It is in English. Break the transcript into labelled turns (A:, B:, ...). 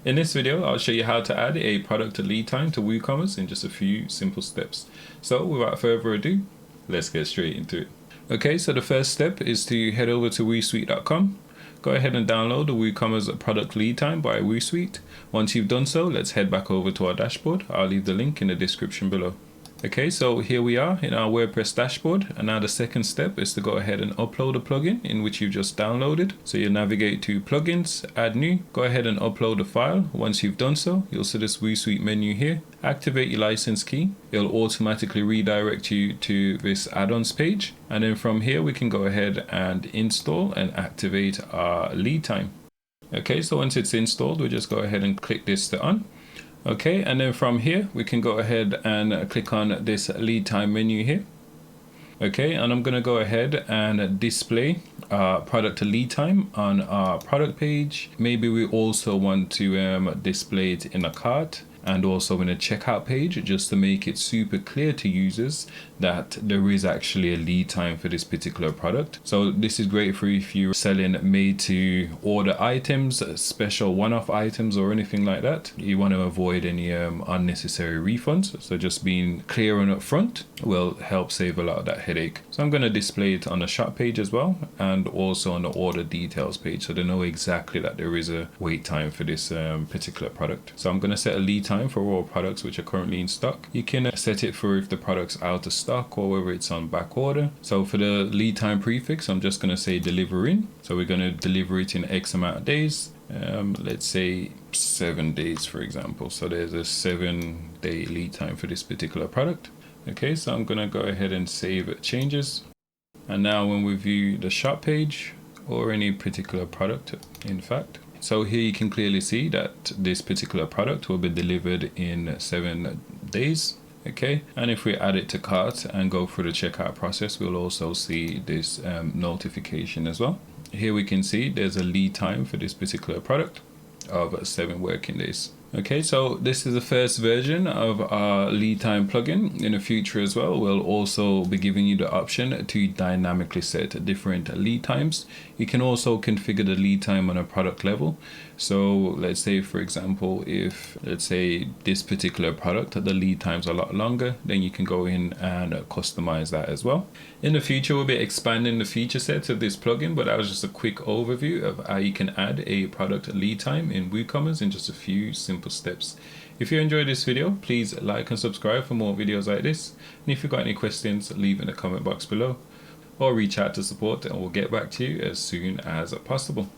A: In this video, I'll show you how to add a product lead time to WooCommerce in just a few simple steps. So without further ado, let's get straight into it. Okay, so the first step is to head over to WooSuite.com. Go ahead and download the WooCommerce product lead time by WooSuite. Once you've done so, let's head back over to our dashboard. I'll leave the link in the description below. Okay, so here we are in our WordPress dashboard, and now the second step is to go ahead and upload a plugin in which you've just downloaded. So you navigate to plugins, add new, go ahead and upload the file. Once you've done so, you'll see this WooSuite menu here. Activate your license key. It'll automatically redirect you to this add-ons page, and then from here we can go ahead and install and activate our lead time. Okay, so once it's installed, we'll just go ahead and click this to on. Okay, and then from here we can go ahead and click on this lead time menu here. Okay, and I'm going to go ahead and display product lead time on our product page. Maybe we also want to display it in a cart and also in a checkout page, just to make it super clear to users that there is actually a lead time for this particular product. So this is great for if you're selling made to order items, special one-off items or anything like that. You want to avoid any unnecessary refunds. So just being clear and upfront will help save a lot of that headache. So I'm going to display it on the shop page as well, and also on the order details page, so they know exactly that there is a wait time for this particular product. So I'm going to set a lead time for all products which are currently in stock. You can set it for if the product's out of stock or whether it's on back order. So for the lead time prefix, I'm just going to say deliver in. So we're going to deliver it in X amount of days. Let's say 7 days, for example. So there's a 7-day lead time for this particular product. Okay, so I'm going to go ahead and save changes. And now when we view the shop page or any particular product, in fact, so here you can clearly see that this particular product will be delivered in 7 days. Okay, and if we add it to cart and go through the checkout process, we'll also see this notification as well. Here we can see there's a lead time for this particular product of 7 working days. Okay, so this is the first version of our lead time plugin. In the future as well, we'll also be giving you the option to dynamically set different lead times. You can also configure the lead time on a product level. So let's say, for example, if let's say this particular product, the lead time's a lot longer, then you can go in and customize that as well. In the future, we'll be expanding the feature set of this plugin, but that was just a quick overview of how you can add a product lead time in WooCommerce in just a few simple steps. If you enjoyed this video, please like and subscribe for more videos like this. And if you've got any questions, leave in the comment box below or reach out to support and we'll get back to you as soon as possible.